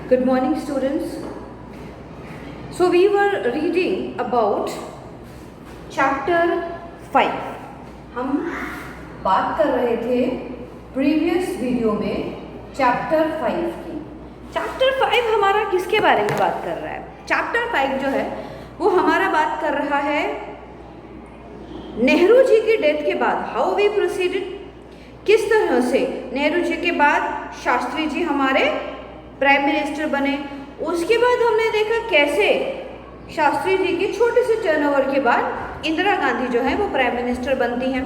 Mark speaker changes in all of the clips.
Speaker 1: Good morning, students. So we were reading about chapter 5. हम बात कर रहे थे प्रीवियस वीडियो में चैप्टर 5 की। चैप्टर 5 हमारा किसके बारे में बात कर रहा है? चैप्टर 5 जो है वो हमारा बात कर रहा है नेहरू जी की डेथ के बाद हाउ वी प्रोसीडेड, किस तरह से नेहरू जी के बाद शास्त्री जी हमारे प्राइम मिनिस्टर बने। उसके बाद हमने देखा कैसे शास्त्री जी के छोटे से टर्नओवर के बाद इंदिरा गांधी जो है वो प्राइम मिनिस्टर बनती हैं।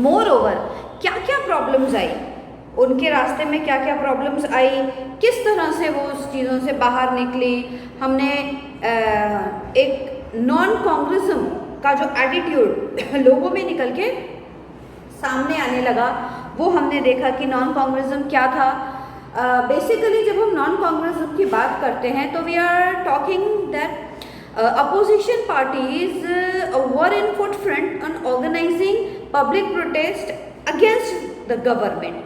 Speaker 1: मोर ओवर क्या क्या प्रॉब्लम्स आई, उनके रास्ते में क्या क्या प्रॉब्लम्स आई, किस तरह से वो उस चीज़ों से बाहर निकली। हमने एक नॉन कांग्रेसिज्म का जो एटीट्यूड लोगों में निकल के सामने आने लगा वो हमने देखा कि नॉन कांग्रेसिज्म क्या था। बेसिकली जब हम नॉन कांग्रेसिज्म की बात करते हैं तो we are talking that opposition parties were in foot front on organising public protest against the government.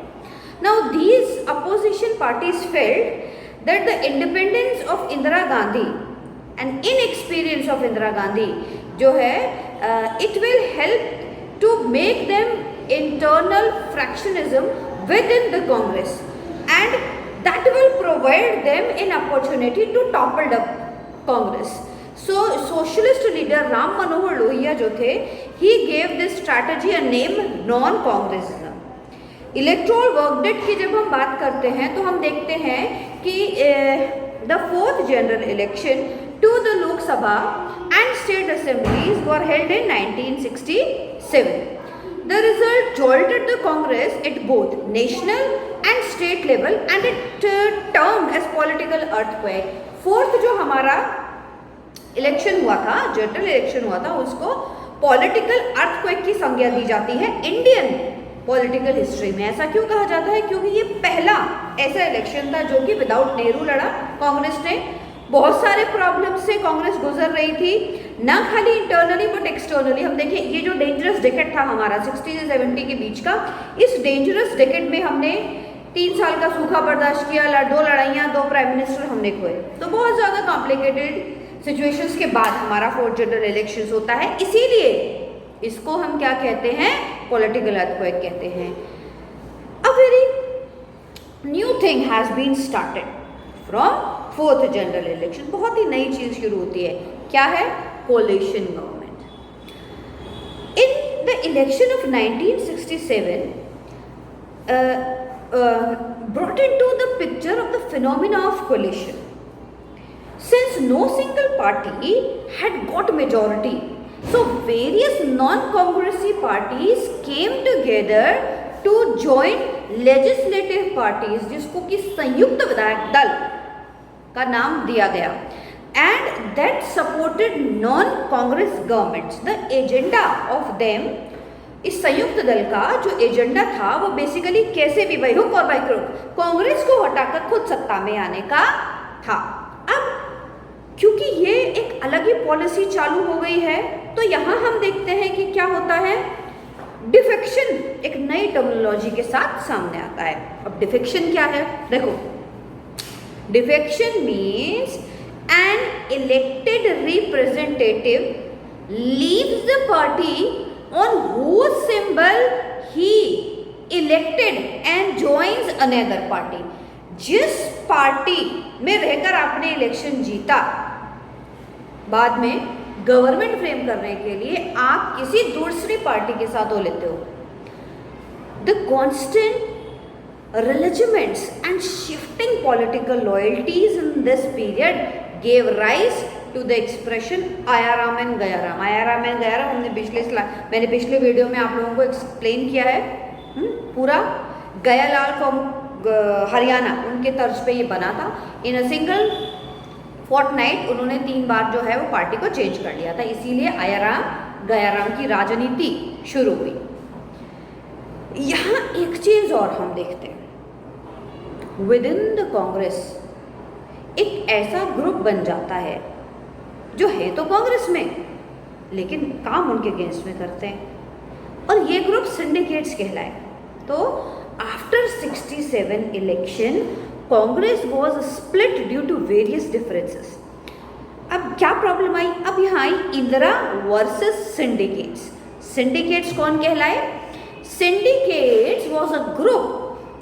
Speaker 1: Now these opposition parties felt that the independence of Indira Gandhi and inexperience of Indira Gandhi जो है it will help to make them internal fractionism within the Congress and that will provide them an opportunity to topple the Congress. So socialist leader Ram Manohar Lohia जो थे he gave this strategy a name non-congressism. Electoral वर्कडे की जब हम बात करते हैं तो हम देखते हैं कि the fourth general election to the Lok Sabha and state assemblies were held in 1967. The result jolted the Congress at both national and state level and it termed as political earthquake. Fourth जो हमारा इलेक्शन हुआ था, जनरल इलेक्शन हुआ था, उसको political earthquake की संज्ञा दी जाती है इंडियन पॉलिटिकल हिस्ट्री में. ऐसा क्यों कहा जाता है? क्योंकि ये पहला ऐसा इलेक्शन था जो कि विदाउट नेहरू लड़ा. कांग्रेस ने बहुत सारे प्रॉब्लम्स से कांग्रेस गुजर रही थी, ना खाली इंटरनली बट एक्सटर्नली. हम देखें ये जो डेंजरस डिकेड था हमारा 60 से 70 के बीच का, इस डेंजरस डिकेड में हमने 3 साल का सूखा बर्दाश्त किया, 2 लड़ाइयाँ, 2 प्राइम मिनिस्टर हमने खोए. तो बहुत ज़्यादा कॉम्प्लिकेटेड सिचुएशंस के बाद हमारा फोर्थ जनरल इलेक्शन होता है. इसीलिए इसको हम क्या कहते हैं? पॉलिटिकल अर्थक्वेक कहते हैं. A very new thing has been started from fourth general election. बहुत ही नई चीज शुरू होती है. क्या है? Coalition government. In the election of 1967 brought into the picture of the phenomena of coalition. Since no single party had got majority, so various non-congressive parties came together to join legislative parties, जिसको कि संयुक्त विधायक दल का नाम दिया गया, and that supported non-congress governments. The agenda of them, इस संयुक्त दल का जो एजेंडा था वो बेसिकली कैसे भी बाई हुक और बाई क्रुक कांग्रेस को हटाकर खुद सत्ता में आने का था. अब क्योंकि ये एक अलग ही पॉलिसी चालू हो गई है तो यहाँ हम देखते हैं कि क्या होता है. डिफेक्शन एक नई टर्मिनोलॉजी के साथ सामने आता है. अब डिफेक्शन क्या है? देखो, defection means an elected representative leaves the party on whose symbol he elected and joins another party. जिस पार्टी में रहकर आपने इलेक्शन जीता, बाद में गवर्नमेंट फ्रेम करने के लिए आप किसी दूसरी पार्टी के साथ हो लेते हो. The constant realignments and shifting political loyalties in this period gave rise to the expression Aaya Ram and Gaya Ram. Aaya Ram and Gaya Ram मैंने पिछले वीडियो में आप लोगों को एक्सप्लेन किया है. पूरा गयालाल फ्रॉम हरियाणा उनके तर्ज पे ये बना था. इन अ सिंगल फोर्टनाइट उन्होंने 3 बार जो है वो पार्टी को चेंज कर लिया था. इसीलिए आयाराम गयाराम की राजनीति शुरू हुई. यहाँ एक चीज और हम देखते हैं, विद इन द कांग्रेस एक ऐसा ग्रुप बन जाता है जो है तो कांग्रेस में लेकिन काम उनके अगेंस्ट में करते हैं, और ये ग्रुप सिंडिकेट्स कहलाए. तो after 67 election Congress was split due to various differences. अब क्या प्रॉब्लम आई? अब यहाँ आई इंदिरा वर्सेस सिंडिकेट्स। सिंडिकेट्स कौन कहलाए? Syndicates was a group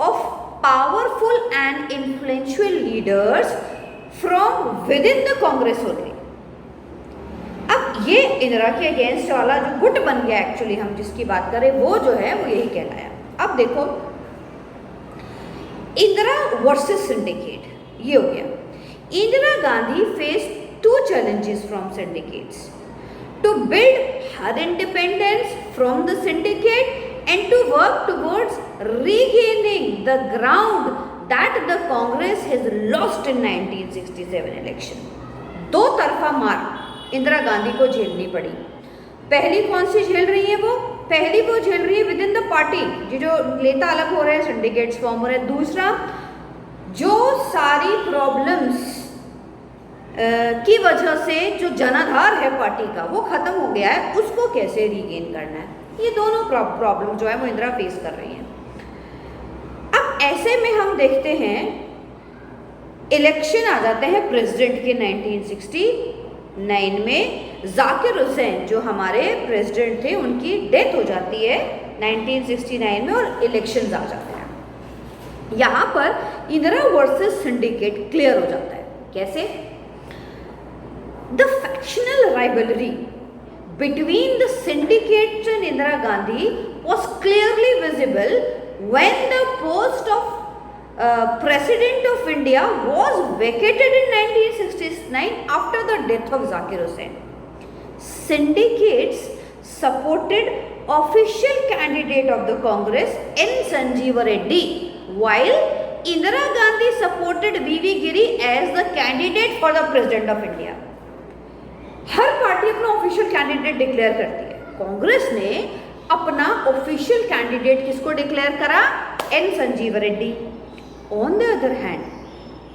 Speaker 1: of powerful and influential leaders from with in the Congress only. अब ये इंदिरा के अगेंस्ट वाला जो गुट बन गया, एक्चुअली हम जिसकी बात करें वो जो है वो यही कहलाया। अब देखो, इंदिरा वर्सेस सिंडिकेट ये हो गया। Indira Gandhi face two challenges from syndicates: to build her independence from the syndicate and to work towards regaining the ground that the Congress has lost in 1967 election। दो तरफा मार इंदिरा गांधी को झेलनी पड़ी। पहली कौन सी झेल रही है वो? पहली वो झेल रही है विद इन द पार्टी, जो नेता अलग हो रहे हैं, सिंडिकेट्स फॉर्म हो रहे हैं। दूसरा, जो सारी प्रॉब्लम्स की वजह से जो जनाधार है पार्टी का वो खत्म हो गया है, उसको कैसे रीगेन करना है। ये दोनों प्रॉब्लम जो है वो इंदिरा फेस कर रही हैं। अब ऐसे में हम देखते हैं इलेक्शन आ जाते हैं प्रेसिडेंट के 1969 में। जाकिर हुसैन जो हमारे प्रेसिडेंट थे उनकी डेथ हो जाती है 1969 में और इलेक्शंस आ जाते हैं। यहाँ पर इंदिरा वर्सेस सिंडिकेट क्लियर हो जाता है। कैसे? The factional rivalry between the syndicates and Indira Gandhi was clearly visible when the post of President of India was vacated in 1969 after the death of Zakir Hussain. Syndicates supported official candidate of the Congress N. Sanjeeva Reddy, while Indira Gandhi supported V.V. Giri as the candidate for the President of India। हर party अपना official candidate declare करती है। कांग्रेस ने अपना official candidate किसको declare करा? N Sanjiva Reddy. On the other hand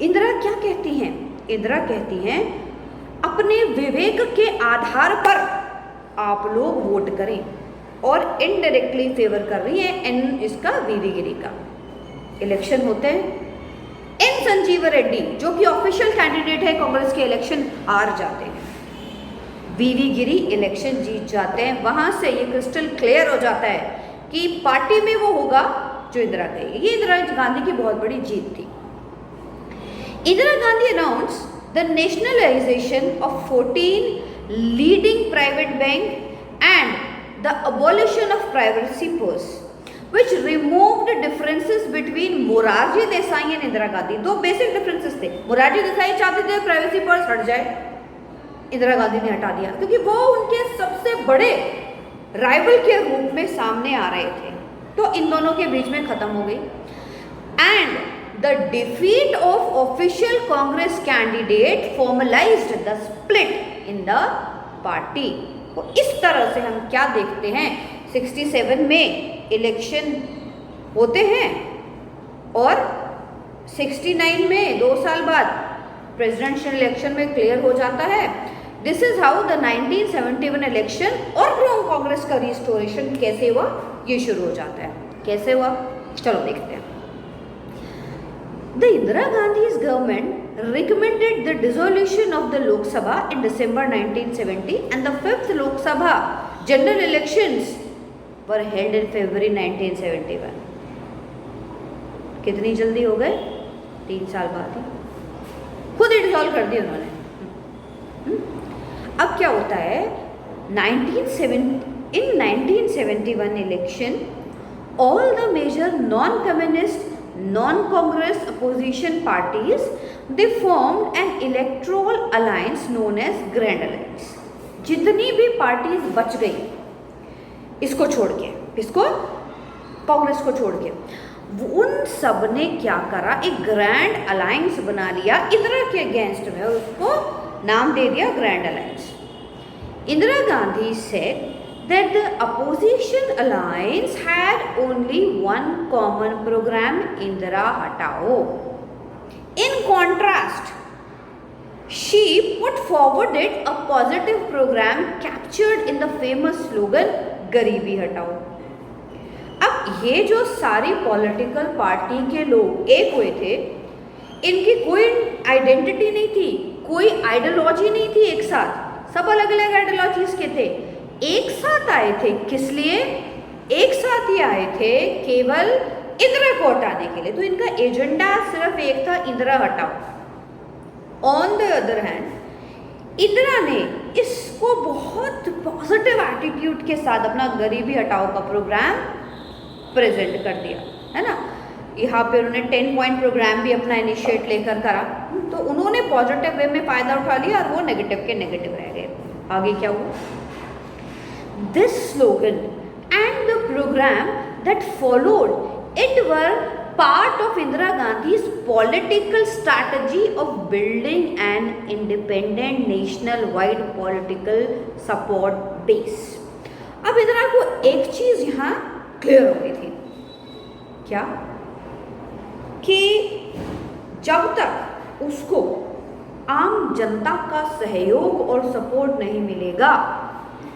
Speaker 1: Indira क्या कहती हैं? इंदिरा कहती हैं अपने विवेक के आधार पर आप लोग वोट करें, और इनडायरेक्टली फेवर कर रही है एन इसका वीवी गिरी का। इलेक्शन होते हैं, एन संजीव रेड्डी जो कि ऑफिशियल कैंडिडेट है कांग्रेस के, इलेक्शन हार जाते हैं। वीवी गिरी इलेक्शन जीत जाते हैं। वहां से ये क्रिस्टल क्लियर हो जाता है कि पार्टी में वो होगा जो इंदिरा कहेगी। ये इंदिरा गांधी की बहुत बड़ी जीत थी। Indira Gandhi announce the nationalisation of 14 leading private bank and the abolition of privacy post which removed differences between Morarji Desai and Indira Gandhi. दो बेसिक डिफरेंसेस थे। मोरारजी देसाई चाहते थे प्राइवेसी पर्स हट जाए, इंदिरा गांधी ने हटा दिया क्योंकि वो उनके सबसे बड़े राइवल के रूप में सामने आ रहे थे, तो इन दोनों के बीच में खत्म हो गई। And the defeat of official Congress candidate formalised the split in the party. तो इस तरह से हम क्या देखते हैं, 67 में इलेक्शन होते हैं और 69 में 2 साल बाद प्रेसिडेंशियल इलेक्शन में क्लियर हो जाता है। This is how the 1971 election और कांग्रेस का रिस्टोरेशन कैसे हुआ, ये शुरू हो जाता है। कैसे हुआ, चलो देखते हैं। The Indira Gandhi's government recommended the dissolution of the Lok Sabha in December 1970 and the 5th Lok Sabha general elections were held in February 1971। कितनी जल्दी हो गए, 3 साल बाद ही खुद ही डिसॉल्व कर दिया उन्होंने। अब क्या होता है, 1971 election all the major non-communist, non-congress opposition parties they formed an electoral alliance known as Grand Alliance। जितनी भी पार्टीज बच गई इसको छोड़ के, इसको कांग्रेस को छोड़ के, उन सब ने क्या करा, एक ग्रैंड अलायंस बना लिया इंदिरा के अगेंस्ट में, उसको नाम दे दिया grand alliance. Indira Gandhi said that the opposition alliance had only one common program, Indira Hatao। In contrast, she put forward a positive program captured in the famous slogan गरीबी हटाओ। अब ये जो सारी पॉलिटिकल पार्टी के लोग एक हुए थे, इनकी कोई आइडेंटिटी नहीं थी, कोई आइडियोलॉजी नहीं थी एक साथ, सब अलग अलग आइडियोलॉजीज के थे, एक साथ आए थे। किस लिए एक साथ ही आए थे? केवल इंदिरा को हटाने के लिए। तो इनका एजेंडा सिर्फ एक था, इंदिरा हटाओ। On the other hand Indira ने इसको बहुत पॉजिटिव एटीट्यूड के साथ अपना गरीबी हटाओ का प्रोग्राम प्रेजेंट कर दिया, है ना। यहाँ पे उन्होंने 10 पॉइंट प्रोग्राम भी अपना इनिशिएट लेकर करा, तो उन्होंने पॉजिटिव वे में फायदा उठा लिया और वो नेगेटिव के नेगेटिव रह गए। आगे क्या हुआ? This slogan and the programme that followed it were part of Indira Gandhi's political strategy of building an independent national-wide political support base. अब इंदिरा को एक चीज यहाँ क्लियर हो गई थी, क्या? कि जब तक उसको आम जनता का सहयोग और सपोर्ट नहीं मिलेगा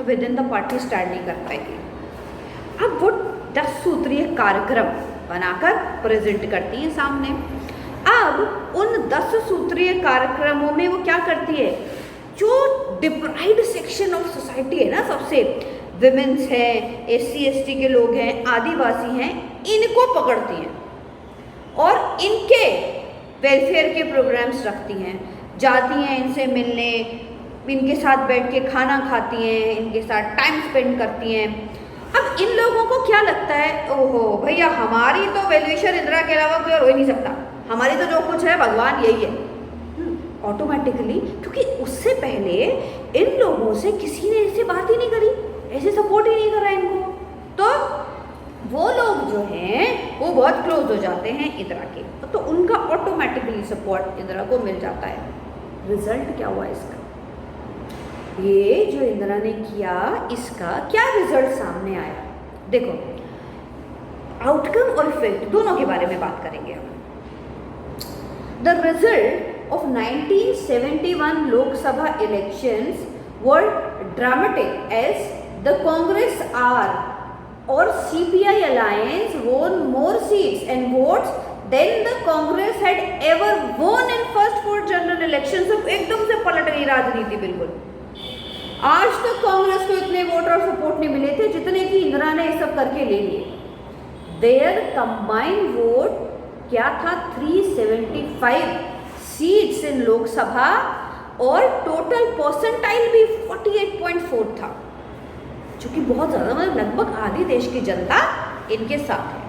Speaker 1: with in the party stand नहीं कर पाएगी। अब वो 10 सूत्रीय कार्यक्रम बनाकर प्रेजेंट करती है सामने। अब उन 10 सूत्रीय कार्यक्रमों में वो क्या करती है? जो डिप्राइव्ड सेक्शन ऑफ सोसाइटी है ना, सबसे विमेंस है, SC ST के लोग हैं, आदिवासी हैं, इनको पकड़ती हैं और इनके वेलफेयर के प्रोग्राम्स रखती हैं, जाती हैं इनसे मिलने, इनके साथ बैठ के खाना खाती हैं, इनके साथ टाइम स्पेंड करती हैं। अब इन लोगों को क्या लगता है, ओहो भैया हमारी तो वैल्यूएशन इंदिरा के अलावा कोई और हो ही नहीं सकता, हमारी तो जो कुछ है भगवान यही है। ऑटोमेटिकली, क्योंकि उससे पहले इन लोगों से किसी ने ऐसे बात ही नहीं करी, ऐसे सपोर्ट ही नहीं करा इनको, तो वो लोग जो हैं वो बहुत क्लोज हो जाते हैं इंदिरा के, तो उनका ऑटोमेटिकली सपोर्ट इंदिरा को मिल जाता है। रिजल्ट क्या हुआ इसका? ये जो इंदिरा ने किया, इसका क्या रिजल्ट सामने आया? देखो, आउटकम और इफेक्ट दोनों के बारे में बात करेंगे हम। The result of 1971 Lok Sabha elections were dramatic as the Congress R और CPI alliance won more seats and votes than the Congress had ever won in first 4 general elections। अब एकदम से पलट गई राजनीति बिल्कुल। आज तक कांग्रेस को इतने वोट और सपोर्ट नहीं मिले थे जितने की इंदिरा ने ये सब करके ले लिए। देयर कंबाइंड वोट क्या था? 375 सीट्स इन लोकसभा और टोटल परसेंटाइल भी 48.4 था, जो कि बहुत ज़्यादा, मतलब लगभग आधी देश की जनता इनके साथ है।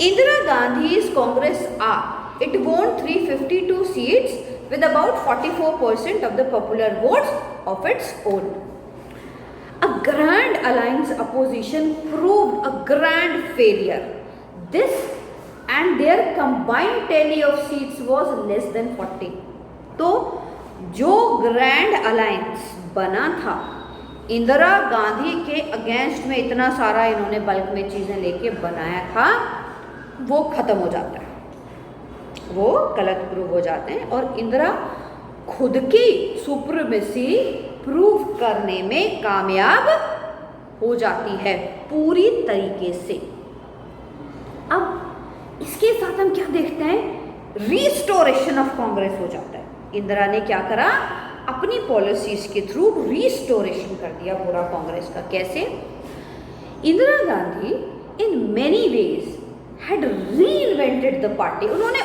Speaker 1: Indira Gandhi's Congress it won 352 seats with about 44% of the popular votes of its own. A grand alliance opposition proved a grand failure. This and their combined tally of seats was less than 40. तो जो grand alliance बना था इंदिरा गांधी के against में, इतना सारा इन्होंने bulk में चीज़ें लेके बनाया था, वो खत्म हो जाता है, वो गलत प्रूव हो जाते हैं और इंदिरा खुद की सुप्रीमेसी प्रूव करने में कामयाब हो जाती है पूरी तरीके से। अब इसके साथ हम क्या देखते हैं? रिस्टोरेशन ऑफ कांग्रेस हो जाता है। इंदिरा ने क्या करा? अपनी पॉलिसीज के थ्रू रिस्टोरेशन कर दिया पूरा कांग्रेस का। कैसे? Indira Gandhi in many ways had reinvented the party. उन्होंने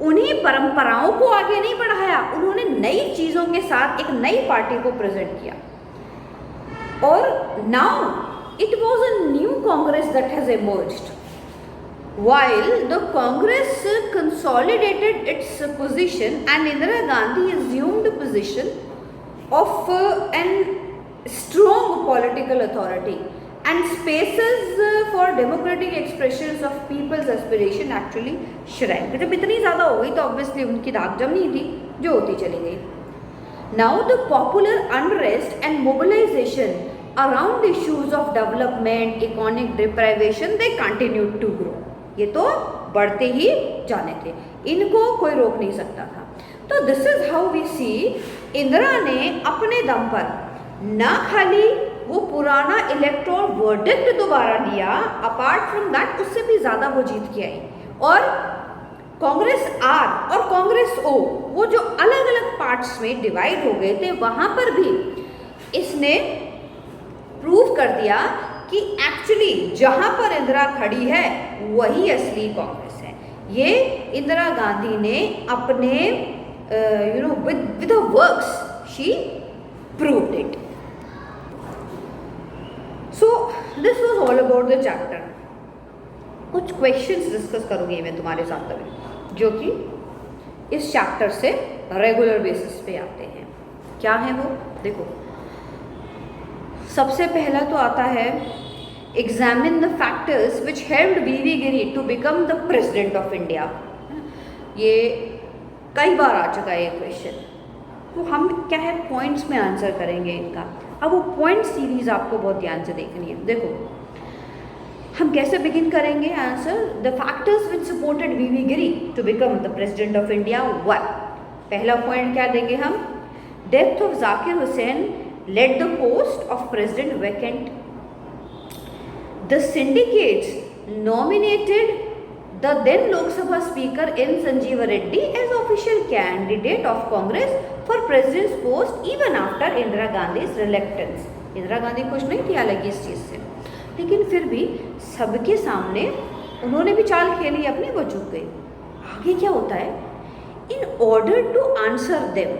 Speaker 1: उन्हीं परंपराओं को आगे नहीं बढ़ाया, उन्होंने नई चीज़ों के साथ एक नई पार्टी को प्रेजेंट किया। और now it was a new Congress that has emerged. While the Congress consolidated its position and Indira Gandhi assumed the position of an strong political authority and spaces for democratic expressions of people's aspiration actually shrank। जब इतनी ज़्यादा हो गई तो obviously उनकी धाक जम नहीं थी, जो होती चली गई। Now the popular unrest and mobilization around issues of development, economic deprivation, they continued to grow। ये तो बढ़ते ही जाने थे, इनको कोई रोक नहीं सकता था। तो दिस इज हाउ वी सी इंदिरा ने अपने दम पर ना खाली वो पुराना इलेक्टोरल वर्डिक्ट दोबारा लिया, अपार्ट फ्रॉम दैट उससे भी ज़्यादा वो जीत के आई और कांग्रेस आर और कांग्रेस ओ, वो जो अलग अलग पार्ट्स में डिवाइड हो गए थे, वहां पर भी इसने प्रूव कर दिया कि एक्चुअली जहां पर इंदिरा खड़ी है वही असली कांग्रेस है। ये इंदिरा गांधी ने अपने with the works she proved it. So this was all about the chapter. कुछ क्वेश्चंस डिस्कस करूंगी मैं तुम्हारे साथ अभी, जो कि इस चैप्टर से रेगुलर बेसिस पे आते हैं। क्या है वो, देखो। सबसे पहला तो आता है, examine the factors which helped V V. Giri to become the president of India. ये कई बार आ चुका है ये क्वेश्चन, तो हम क्या है पॉइंट्स में आंसर करेंगे इनका। अब वो पॉइंट सीरीज आपको बहुत ध्यान से देखनी है। देखो हम कैसे बिगिन करेंगे answer. The factors which supported VV. Giri to become the president of India were. पहला पॉइंट क्या देंगे हम, death of Zakir Hussain let the post of president vacant. The syndicates nominated the then Lok Sabha Speaker N. Sanjeeva Reddy as official candidate of Congress for President's post even after Indira Gandhi's reluctance. Indira Gandhi खुश नहीं थी हालांकि इस चीज़ से, लेकिन फिर भी सबके सामने उन्होंने भी चाल खेली अपनी, वो झुक गई। आगे क्या होता है, in order to answer them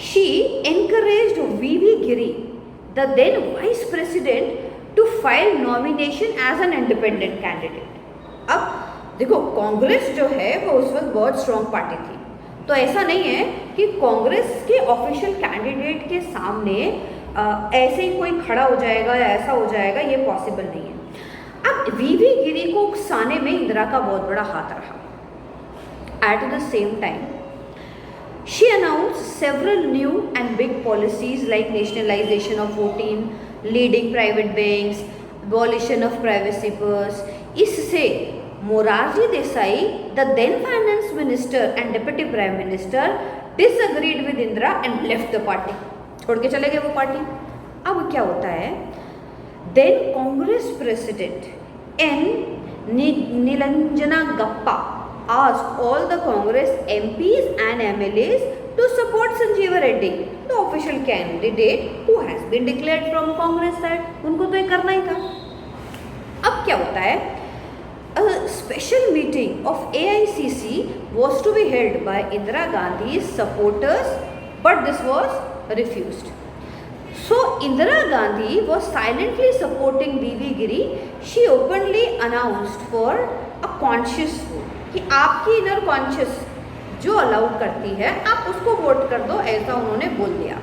Speaker 1: she encouraged V V. Giri the then vice president to file nomination as an independent candidate. अब देखो कांग्रेस जो है वो उस वक्त बहुत स्ट्रॉन्ग पार्टी थी, तो ऐसा नहीं है कि कांग्रेस के ऑफिशियल कैंडिडेट के सामने ऐसे ही कोई खड़ा हो जाएगा या ऐसा हो जाएगा, ये पॉसिबल नहीं है। अब वी.वी. गिरी को उकसाने में इंदिरा का बहुत बड़ा हाथ रहा। At the same time she announced several new and big policies like nationalisation of voting, leading private banks, abolition of privacy purse. इससे Morarji Desai, the then finance minister and deputy prime minister, disagreed with Indira and left the party. छोड़ के चले गए वो party. अब क्या होता है, देन कांग्रेस प्रेसिडेंट एन नीलंजना गप्पा asked all the Congress MPs and MLAs to support Sanjeeva Reddy, the official candidate who has been declared from Congress side. उनको तो ये करना ही था। अब क्या होता है, a special meeting of AICC was to be held by Indira Gandhi's supporters, but this was refused. So Indira Gandhi was silently supporting V.V. Giri. She openly announced for a conscious vote, कि आपकी inner conscious जो allow करती है आप उसको vote कर दो, ऐसा उन्होंने बोल दिया।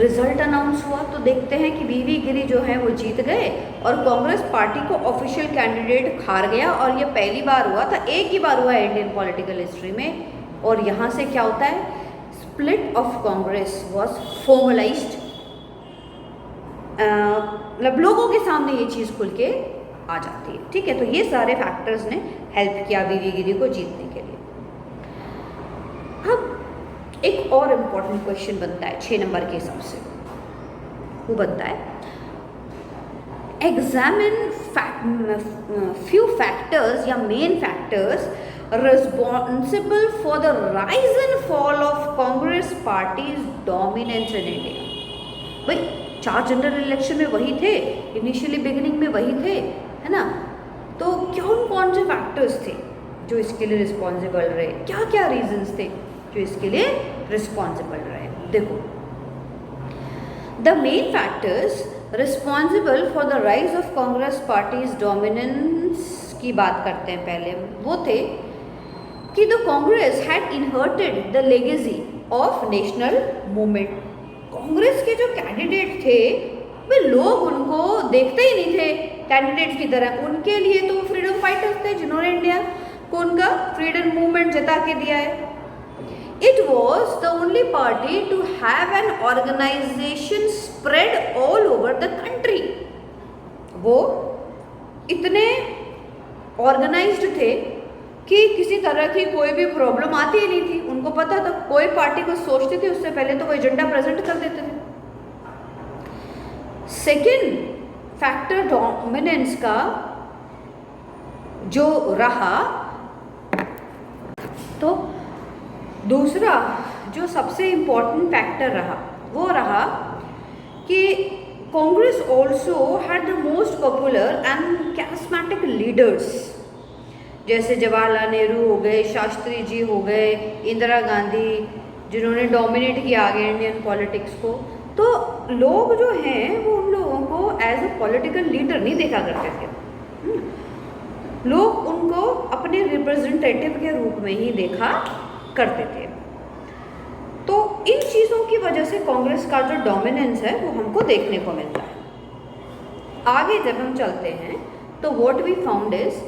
Speaker 1: रिजल्ट अनाउंस हुआ तो देखते हैं कि वी.वी. गिरी जो है वो जीत गए और कांग्रेस पार्टी को ऑफिशियल कैंडिडेट हार गया। और ये पहली बार हुआ था, एक ही बार हुआ है इंडियन पॉलिटिकल हिस्ट्री में। और यहाँ से क्या होता है, split of Congress was formalised. मतलब लोगों के सामने ये चीज़ खुल के आ जाती है। ठीक है, तो ये सारे फैक्टर्स ने हेल्प किया वी.वी. गिरी को जीतने के लिए। अब एक और इम्पोर्टेंट क्वेश्चन बनता है 6 नंबर के हिसाब से, वो बनता है एग्जामिन फ्यू फैक्टर्स या main factors responsible for the rise and fall of Congress parties dominance in India. भाई 4 जनरल इलेक्शन में वही थे, इनिशियली बिगिनिंग में वही थे, है ना। तो कौन से फैक्टर्स थे जो इसके लिए रिस्पॉन्सिबल रहे, क्या क्या रीजंस थे जो इसके लिए रिस्पॉन्सिबल रहे। देखो, the main factors responsible for the rise of Congress parties dominance की बात करते हैं। पहले वो थे कि the Congress had इनहर्टेड the legacy of national movement. Congress के जो कैंडिडेट थे वे लोग उनको देखते ही नहीं थे कैंडिडेट्स की तरह। उनके लिए तो फ्रीडम फाइटर्स थे जिन्होंने इंडिया को उनका फ्रीडम मूवमेंट जता के दिया है। It was the only party to have an organisation spread all over the country. वो इतने ऑर्गेनाइज्ड थे कि किसी तरह की कोई भी प्रॉब्लम आती ही नहीं थी। उनको पता था कोई पार्टी को सोचती थी उससे पहले तो वो एजेंडा प्रेजेंट कर देते थे। सेकेंड फैक्टर डोमिनेंस का जो रहा तो दूसरा जो सबसे इम्पोर्टेंट फैक्टर रहा वो रहा कि Congress also had the most popular and charismatic leaders, जैसे जवाहरलाल नेहरू हो गए, शास्त्री जी हो गए, इंदिरा गांधी, जिन्होंने डोमिनेट किया आगे इंडियन पॉलिटिक्स को। तो लोग जो हैं वो उन लोगों को एज अ पॉलिटिकल लीडर नहीं देखा करते थे, लोग उनको अपने रिप्रेजेंटेटिव के रूप में ही देखा करते थे। तो इन चीज़ों की वजह से कांग्रेस का जो डोमिनेंस है वो हमको देखने को मिलता है। आगे जब हम चलते हैं तो व्हाट वी फाउंड इज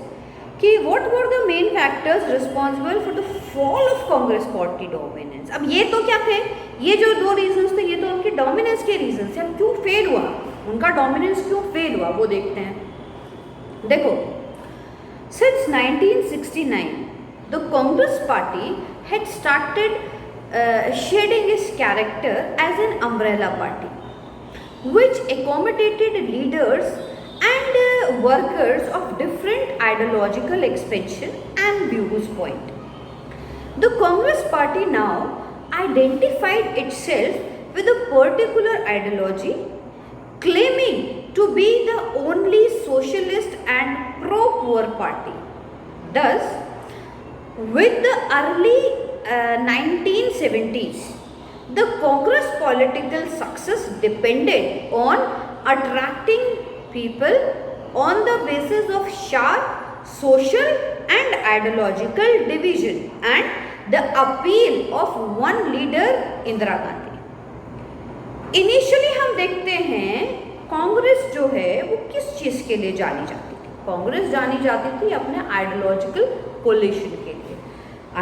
Speaker 1: कि what were the main factors responsible for the fall of Congress party dominance. अब ये तो क्या थे, ये जो दो रीजंस थे ये तो उनके डोमिनेंस के रीजंस थे। अब क्यों फेल हुआ, उनका डोमिनेंस क्यों फेल हुआ वो देखते हैं। देखो, since 1969 the Congress party had started shading its character as an umbrella party, which accommodated leaders and workers of different ideological expansion and viewpoint. The Congress Party now identified itself with a particular ideology, claiming to be the only socialist and pro-poor party. Thus, with the early 1970s, the Congress political success depended on attracting people on the basis of sharp social and ideological division and the appeal of one leader, Indira Gandhi. Initially हम देखते हैं कांग्रेस जो है वो किस चीज़ के लिए जानी जाती थी। कांग्रेस जानी जाती थी अपने आइडियोलॉजिकल कोलिशन के लिए।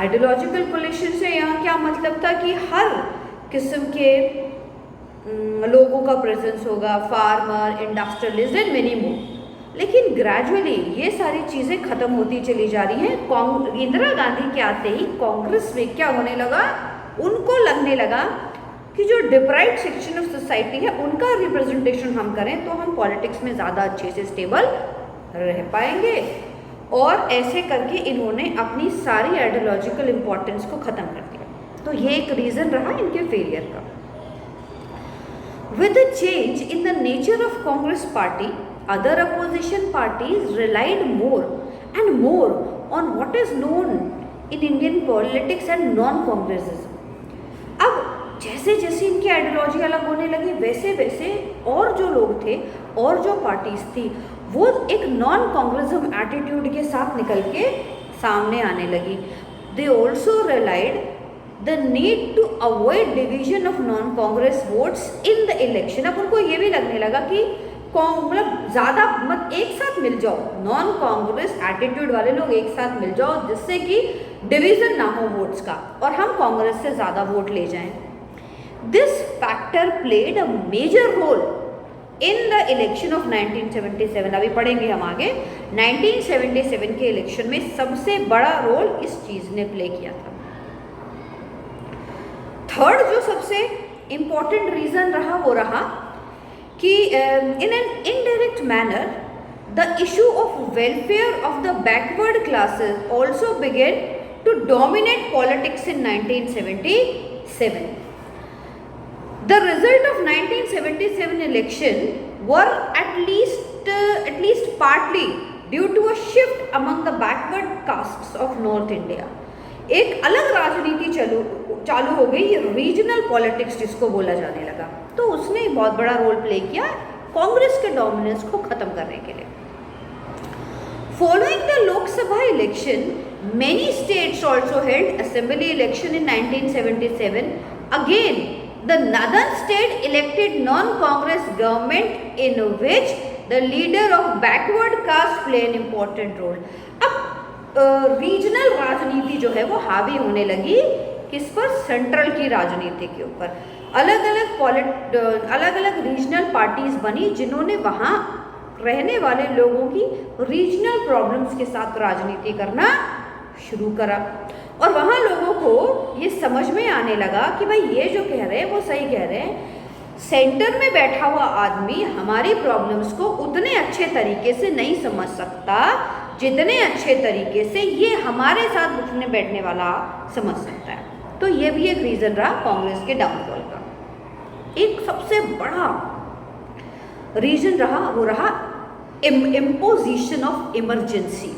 Speaker 1: आइडियोलॉजिकल कोलिशन से यहाँ क्या मतलब था कि हर किस्म के लोगों का प्रेजेंस होगा, farmer, industrialist and many more. लेकिन ग्रेजुअली ये सारी चीज़ें ख़त्म होती चली जा रही हैं। इंदिरा गांधी के आते ही कांग्रेस में क्या होने लगा, उनको लगने लगा कि जो डिप्राइव्ड सेक्शन ऑफ सोसाइटी है उनका रिप्रेजेंटेशन हम करें तो हम पॉलिटिक्स में ज़्यादा अच्छे से स्टेबल रह पाएंगे। और ऐसे करके इन्होंने अपनी सारी आइडियोलॉजिकल इम्पोर्टेंस को ख़त्म कर दिया। तो ये एक रीज़न रहा इनके फेलियर का। With the change in the nature of Congress party, other opposition parties relied more and more on what is known in Indian politics and non-congressism. अब जैसे जैसे इनकी आइडियोलॉजी अलग होने लगी वैसे वैसे और जो लोग थे और जो पार्टीज थी वो एक नॉन कांग्रेसिज्म एटीट्यूड के साथ निकल के सामने आने लगी। They also relied the need to avoid division of non Congress votes in the election. अब उनको ये भी लगने लगा कि मतलब ज़्यादा मत एक साथ मिल जाओ, नॉन कांग्रेस एटीट्यूड वाले लोग एक साथ मिल जाओ जिससे कि डिवीज़न ना हो वोट्स का और हम कांग्रेस से ज़्यादा वोट ले जाएं। This factor played a major role in the election of 1977। अभी पढ़ेंगे हम आगे। 1977 के इलेक्शन में सबसे बड़ा रोल इस चीज़ ने प्ले किया था। थर्ड जो सबसे इम्पॉर्टेंट रीज़न रहा वो रहा कि in an indirect manner the issue of welfare of the backward classes also began to dominate politics in 1977. The result of 1977 election were at least partly due to a shift among the backward castes of North India. एक अलग राजनीति चालू हो गई, regional politics जिसको बोला जाने लगा। तो उसने बहुत बड़ा रोल प्ले किया कांग्रेस के डोमिनेंस को खत्म करने के लिए। Following the Lok Sabha election, many states also held assembly election in 1977। Again the northern state elected non Congress government in which the leader of backward caste play an important role. अब regional राजनीति जो है वो हावी होने लगी किस पर, सेंट्रल की राजनीति के ऊपर। अलग अलग रीजनल पार्टीज बनी जिन्होंने वहाँ रहने वाले लोगों की रीजनल प्रॉब्लम्स के साथ राजनीति करना शुरू करा। और वहाँ लोगों को ये समझ में आने लगा कि भाई ये जो कह रहे हैं वो सही कह रहे हैं, सेंटर में बैठा हुआ आदमी हमारी प्रॉब्लम्स को उतने अच्छे तरीके से नहीं समझ सकता जितने अच्छे तरीके से ये हमारे साथ उठने बैठने वाला समझ सकता है। तो ये भी एक रीज़न रहा कांग्रेस के डाउनफॉल का। एक सबसे बड़ा रीजन रहा वो रहा imposition of emergency.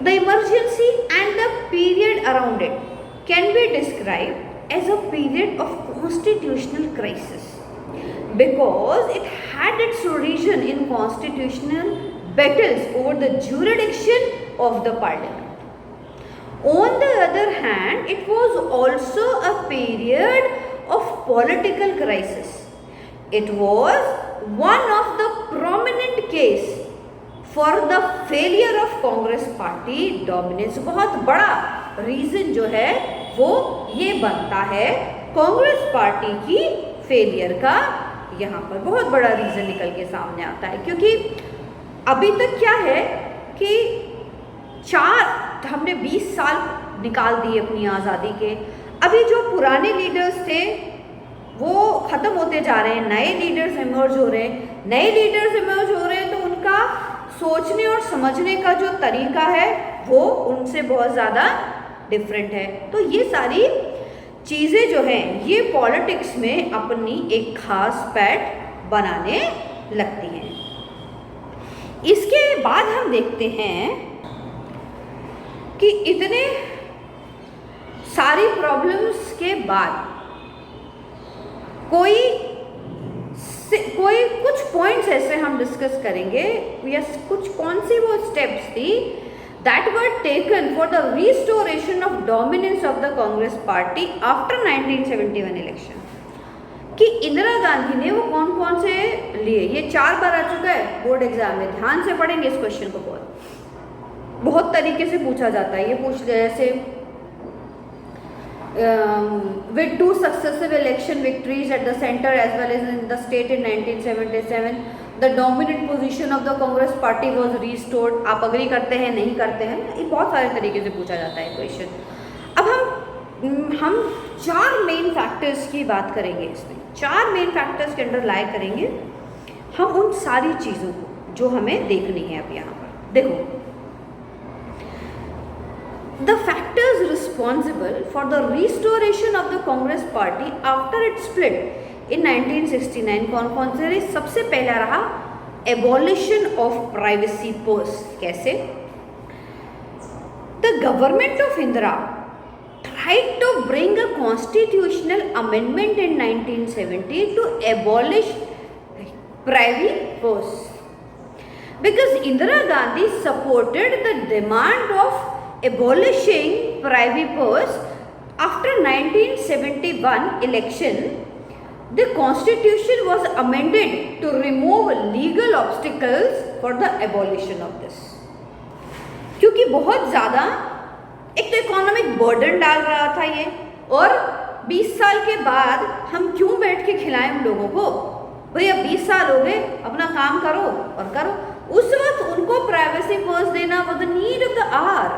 Speaker 1: The emergency and the period around it can be described as a period of constitutional crisis because it had its origin in constitutional battles over the jurisdiction of the parliament. On the other hand, it was also a period of political crisis. It was one of the prominent case for the failure of Congress party dominance. बहुत बड़ा reason जो है वो ये बनता है Congress party की failure का। यहाँ पर बहुत बड़ा रीज़न निकल के सामने आता है, क्योंकि अभी तक क्या है कि हमने 20 साल निकाल दिए अपनी आज़ादी के। अभी जो पुराने लीडर्स थे वो ख़त्म होते जा रहे हैं, नए लीडर्स इमर्ज हो रहे हैं। नए लीडर्स इमर्ज हो रहे हैं तो उनका सोचने और समझने का जो तरीका है वो उनसे बहुत ज़्यादा डिफरेंट है। तो ये सारी चीज़ें जो हैं ये पॉलिटिक्स में अपनी एक खास पैठ बनाने लगती हैं। इसके बाद हम देखते हैं कि इतने सारी प्रॉब्लम्स के बाद कोई कुछ पॉइंट्स ऐसे हम डिस्कस करेंगे या कुछ कौन सी वो स्टेप्स थी that were taken for the restoration of dominance of the Congress party after 1971 election, कि इंदिरा गांधी ने वो कौन कौन से लिए। ये 4 बार आ चुका है बोर्ड एग्जाम में, ध्यान से पढ़ेंगे इस क्वेश्चन को। बहुत तरीके से पूछा जाता है, ये पूछ जैसे with 2 successive election victories at the center as well as in the state in 1977, the dominant position of the Congress party was restored. आप अग्री करते हैं, नहीं करते हैं, ये बहुत सारे तरीके से पूछा जाता है क्वेश्चन। अब हम 4 मेन फैक्टर्स की बात करेंगे। इसमें 4 मेन फैक्टर्स के अंडर लाई करेंगे हम उन सारी चीज़ों को जो हमें देखनी है। अब यहाँ पर देखो, the factors responsible for the restoration of the Congress party after its split in 1969 कौन-कौन से रहे? सबसे पहला रहा abolition of privacy purse। कैसे? The government of Indira tried to bring a constitutional amendment in 1970 to abolish privy purse because Indira Gandhi supported the demand of abolishing privy purse. After 1971 election, the constitution was amended to remove legal obstacles for the abolition of this, क्योंकि बहुत ज़्यादा एक तो economic burden डाल रहा था ये, और 20 साल के बाद हम क्यों बैठ के खिलाएं हम लोगों को? भैया 20 साल हो गए, अपना काम करो और करो। उस वक्त उनको प्राइवेसी पर्स देना was the need of the hour.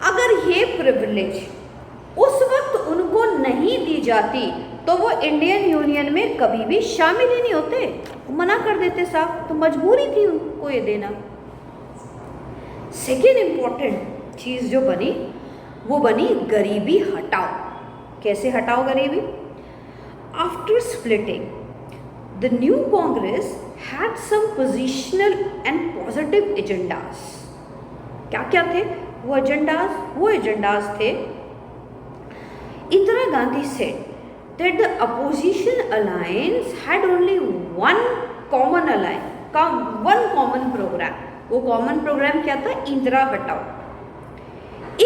Speaker 1: अगर ये प्रिविलेज उस वक्त उनको नहीं दी जाती तो वो इंडियन यूनियन में कभी भी शामिल ही नहीं होते, मना कर देते साहब, तो मजबूरी थी उनको ये देना। सेकेंड इम्पॉर्टेंट चीज़ जो बनी वो बनी गरीबी हटाओ। कैसे हटाओ गरीबी? After splitting the new Congress had some positional and positive agendas. क्या क्या थे वो एजेंडाज? वो एजेंडाज थे, Indira Gandhi said that the opposition alliance had only one common program. वो common program क्या था? इंदिरा हटाओ।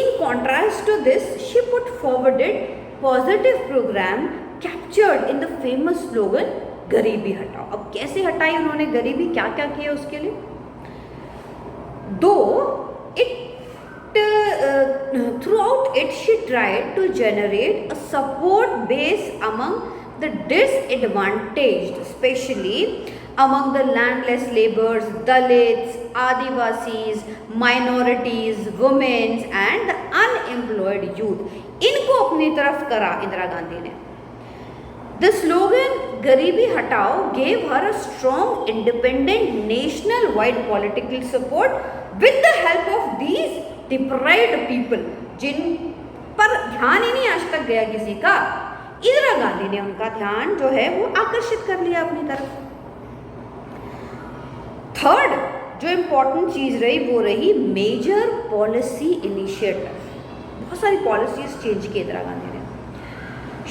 Speaker 1: In contrast to this, she put forwarded positive program captured in the famous slogan गरीबी हटाओ। अब कैसे हटाई उन्होंने गरीबी, क्या क्या किया उसके लिए? Throughout it, she tried to generate a support base among the disadvantaged, especially among the landless laborers, Dalits, Adivasis, minorities, women and the unemployed youth. इनको अपनी तरफ करा इंदिरा गांधी ने। The slogan "Garibi Hatao" gave her a strong, independent, national-wide political support with the help of these deprived people, जिन पर ध्यान ही नहीं आज तक गया किसी का। इंदिरा गांधी ने उनका ध्यान जो है वो आकर्षित कर लिया अपनी तरफ। थर्ड जो इम्पोर्टेंट चीज रही वो रही मेजर पॉलिसी इनिशिएटिव। बहुत सारी पॉलिसीज चेंज की इंदिरा गांधी ने।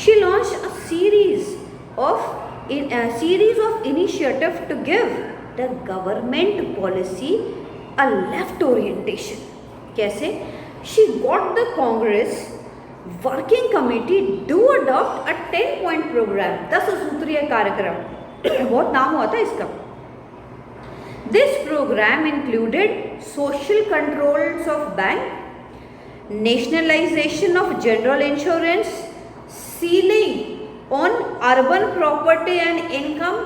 Speaker 1: She launched a series of initiatives to give the government policy a left orientation. कैसे? She got the Congress Working Committee to adopt a 10-point program, 10 सूत्रीय कार्यक्रम। बहुत नाम हुआ था इसका। This program included social controls of bank, nationalization of general insurance, sealing on urban property and income,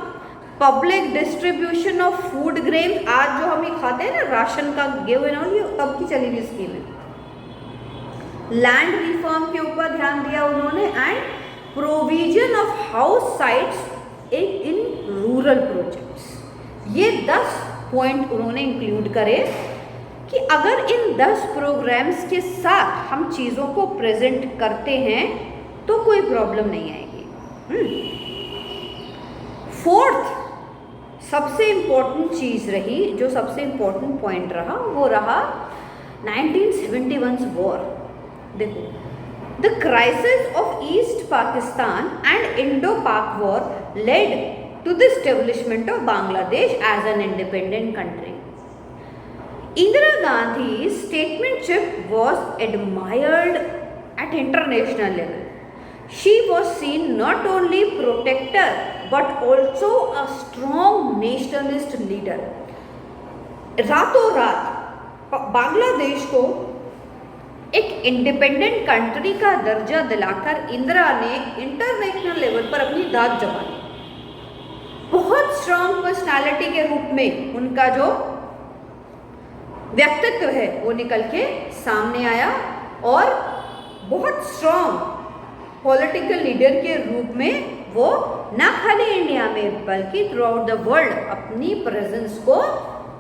Speaker 1: public distribution of food grains। आज जो हम ये खाते हैं ना राशन का गेहूं ना, ये तब की चली हुई स्कीम है। लैंड रिफॉर्म के ऊपर ध्यान दिया उन्होंने and provision of house sites in rural projects. ये 10 पॉइंट उन्होंने इंक्लूड करे कि अगर इन 10 प्रोग्राम्स के साथ हम चीज़ों को प्रेजेंट करते हैं तो कोई प्रॉब्लम नहीं आएगी। फोर्थ सबसे इम्पोर्टेंट चीज़ रही, जो सबसे इम्पोर्टेंट पॉइंट रहा वो रहा 1971 वॉर। देखो, the crisis of east Pakistan and Indo Pak war led to the establishment of Bangladesh as an independent country. Indira Gandhi's statesmanship was admired at international level. She was seen not only protector but also a strong nationalist leader. रातों रात बांग्लादेश को एक independent country का दर्जा दिलाकर इंदिरा ने international level पर अपनी दाद जमाई। बहुत स्ट्रांग पर्सनालिटी के रूप में उनका जो व्यक्तित्व है वो निकल के सामने आया और बहुत स्ट्रांग पॉलिटिकल लीडर के रूप में वो न खाली इंडिया में बल्कि थ्रू आउट द वर्ल्ड अपनी प्रेजेंस को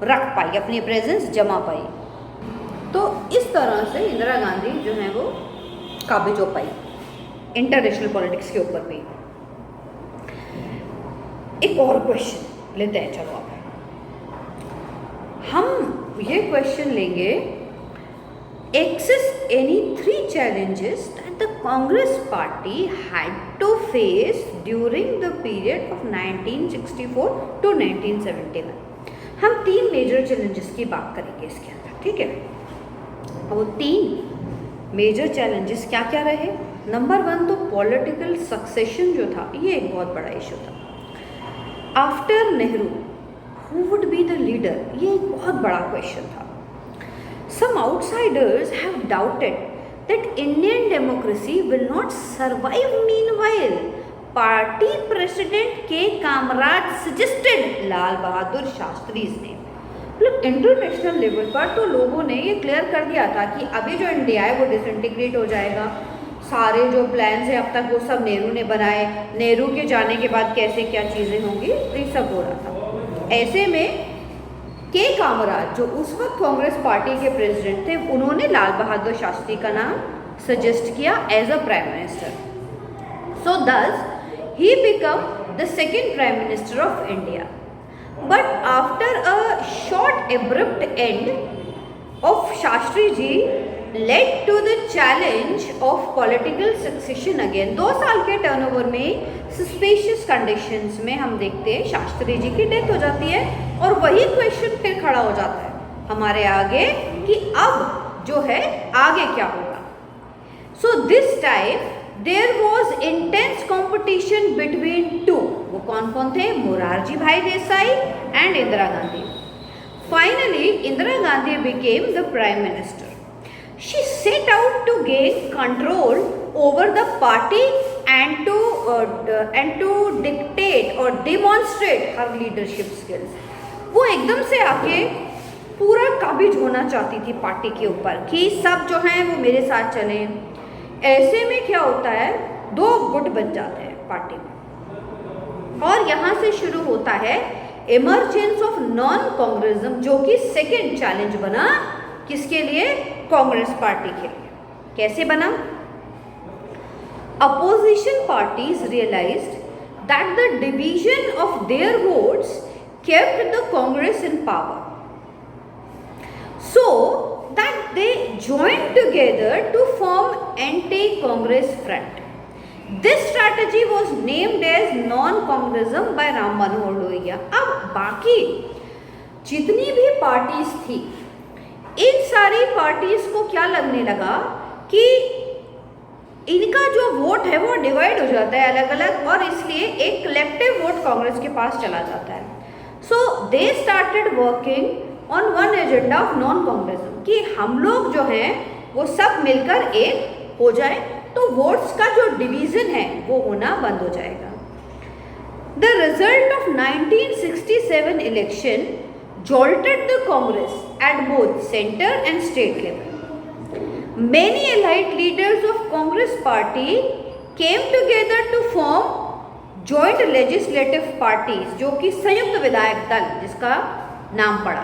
Speaker 1: रख पाई, अपनी प्रेजेंस जमा पाई। तो इस तरह से इंदिरा गांधी जो है वो काबिज हो पाई इंटरनेशनल पॉलिटिक्स के ऊपर भी। एक और क्वेश्चन लेते हैं, चलो आप हम ये क्वेश्चन लेंगे, exist any 3 challenges that the Congress party had to face during the period of 1964 to 1971। हम 3 मेजर चैलेंजेस की बात करेंगे इसके अंदर, ठीक है। वो 3 मेजर चैलेंजेस क्या क्या रहे? नंबर 1 तो पॉलिटिकल सक्सेशन जो था, ये एक बहुत बड़ा इशू था। After Nehru who would be the leader, ये एक बहुत बड़ा क्वेश्चन था। Some outsiders have doubted that Indian democracy will not survive. Meanwhile, party president के कामराज suggested लाल बहादुर शास्त्री ने, मतलब इंटरनेशनल लेवल पर तो लोगों ने ये क्लियर कर दिया था कि अभी जो इंडिया है वो डिसइंटीग्रेट हो जाएगा। सारे जो प्लान्स हैं अब तक वो सब नेहरू ने बनाए, नेहरू के जाने के बाद कैसे क्या चीज़ें होंगी ये सब हो रहा था। ऐसे में के कामराज जो उस वक्त कांग्रेस पार्टी के प्रेसिडेंट थे, उन्होंने लाल बहादुर शास्त्री का नाम सजेस्ट किया as a prime minister. So this he become the second prime minister of India. But after a short abrupt end of Shastri ji led to the challenge of political succession again। 2 साल के turnover में suspicious conditions में हम देखते हैं शास्त्री जी की death हो जाती है और वही क्वेश्चन फिर खड़ा हो जाता है हमारे आगे कि अब जो है आगे क्या होगा। So this time there was intense competition between 2। वो कौन कौन थे? Morarji Bhai Desai and Indira Gandhi. Finally Indira Gandhi became the prime minister. She set out to gain control over the party and to dictate or demonstrate her leadership skills। वो एकदम से आके पूरा काबिज होना चाहती थी पार्टी के ऊपर कि सब जो हैं वो मेरे साथ चलें। ऐसे में क्या होता है, 2 गुट बन जाते हैं पार्टी में। और यहाँ से शुरू होता है इमर्जेंस ऑफ नॉन कांग्रेसिज्म, जो कि सेकेंड चैलेंज बना किसके लिए? कांग्रेस पार्टी के लिए। कैसे बना? Opposition parties realised that the division of their votes kept the Congress in power, so that they joined together to form anti-Congress front. This strategy was named as non-Congressism by Ram Manohar Lohia. अब बाकी जितनी भी parties थी, इन सारी parties को क्या लगने लगा कि इनका जो वोट है वो डिवाइड हो जाता है अलग अलग, और इसलिए एक कलेक्टिव वोट कांग्रेस के पास चला जाता है। So they started working on one agenda of non-Congressism कि हम लोग जो हैं वो सब मिलकर एक हो जाए, तो वोट्स का जो डिवीजन है वो होना बंद हो जाएगा। The result of 1967 election jolted the Congress at both center and state level. Many elite leaders of Congress party came together to form joint legislative parties, जो कि संयुक्त विधायक दल जिसका नाम पड़ा।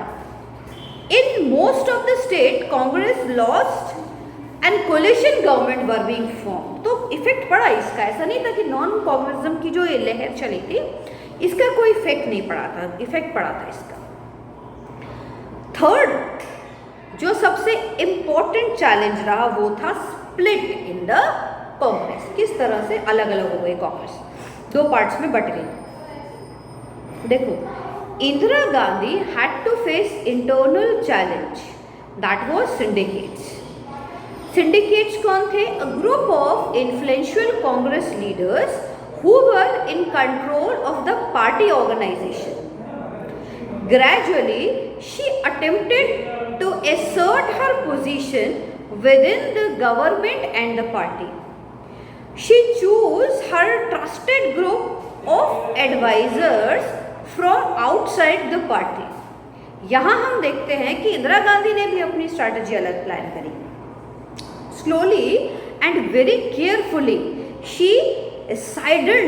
Speaker 1: In most of the state Congress lost and coalition government were being form. तो effect पड़ा इसका, ऐसा नहीं था कि नॉन कांग्रेसिज्म की जो ये लहर चली थी इसका कोई इफेक्ट नहीं पड़ा था, इफेक्ट पड़ा था इसका। थर्ड जो सबसे इंपॉर्टेंट चैलेंज रहा वो था स्प्लिट इन द कांग्रेस। किस तरह से अलग अलग हो गई कांग्रेस, दो पार्ट्स में बट गई। देखो, Indira Gandhi had to face internal challenge, that was syndicates. Syndicates कौन थे? A group of influential Congress leaders who were in control of the party organisation. Gradually, she attempted to assert her position within the government and the party. She chose her trusted group of advisors from outside the party. यहाँ हम देखते हैं कि इंदिरा गांधी ने भी अपनी strategy अलग plan करी। Slowly and very carefully, she sided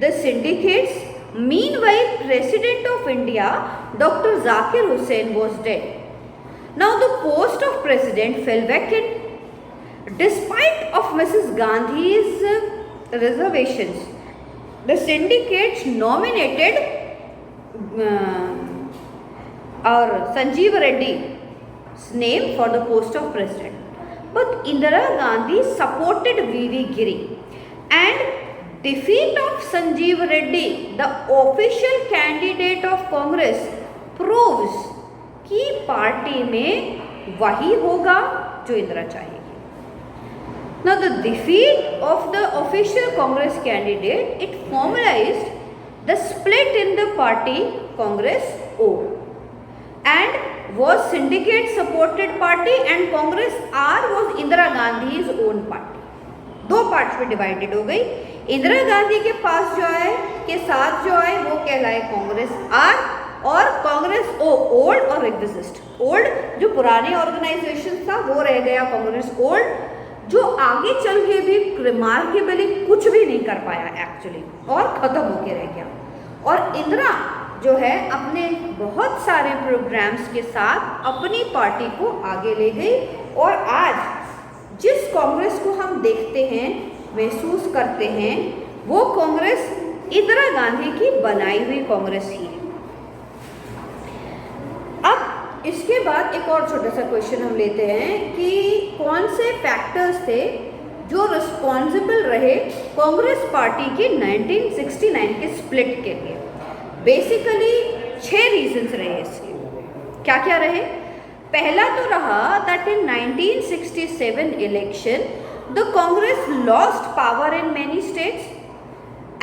Speaker 1: the syndicates. Meanwhile, President of India, Dr. Zakir Hussain, was dead. Now the post of president fell vacant. Despite of Mrs. Gandhi's reservations, the syndicates nominated Sanjeev Reddy's name for the post of president. But Indira Gandhi supported V.V. Giri, and defeat of Sanjeev Reddy, the official candidate of Congress, proves कि party में वही होगा जो इंदिरा चाहेगी। Now the defeat of the official Congress candidate, it formalized the split in the party Congress O, and was syndicate supported party, and Congress R was Indira Gandhi's own party. दो parts में divided हो गई। इंदिरा गांधी के पास जो है के साथ जो है वो कहलाए कांग्रेस आर, और कांग्रेस ओ ओल्ड और एग्जिस्ट। ओल्ड जो पुराने ऑर्गेनाइजेशन था वो रह गया कांग्रेस ओल्ड, जो आगे चल के भी रिमार्केबली कुछ भी नहीं कर पाया एक्चुअली, और ख़त्म होके रह गया। और इंदिरा जो है अपने बहुत सारे प्रोग्राम्स के साथ अपनी पार्टी को आगे ले गई, और आज जिस कांग्रेस को हम देखते हैं, महसूस करते हैं, वो कांग्रेस इंदिरा गांधी की बनाई हुई कांग्रेस ही है। अब इसके बाद एक और छोटा सा क्वेश्चन हम लेते हैं कि कौन से फैक्टर्स थे जो रिस्पॉन्सिबल रहे कांग्रेस पार्टी के 1969 के स्प्लिट के लिए। बेसिकली 6 रीजंस रहे इसके। क्या क्या रहे? पहला तो रहा that in 1967 election the Congress lost power in many states,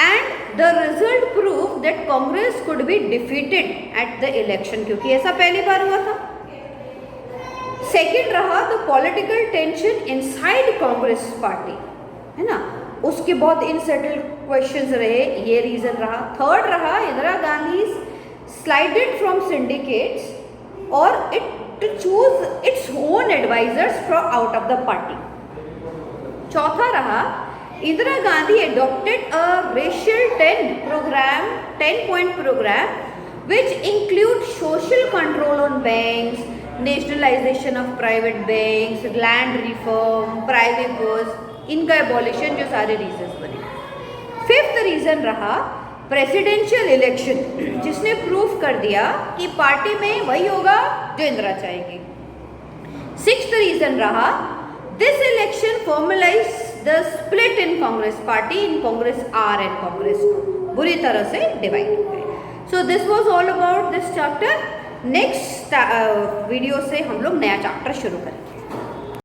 Speaker 1: and the result prove that Congress could be defeated at the election, क्योंकि ऐसा पहली बार हुआ था। सेकेंड रहा the political tension inside Congress party, है ना, उसके बहुत इनसेटल्ड क्वेश्चंस रहे, ये रीजन रहा। थर्ड रहा Indira Gandhi slided from syndicates और it to choose its own advisors from out of the party. चौथा रहा Indira Gandhi adopted a racial 10-point program which include social control on banks, nationalization of private banks, land reform, private wars, इनका abolition, जो सारे reasons बने। Fifth reason रहा presidential election, जिसने proof कर दिया कि पार्टी में वही होगा जो इंदिरा चाहेगी। सिक्स्थ रीजन रहा this election formalise the split in Congress party, in Congress R and Congress को बुरी तरह से डिवाइड हो गए। So this was all about this chapter. Next video से हम लोग नया चैप्टर शुरू करेंगे।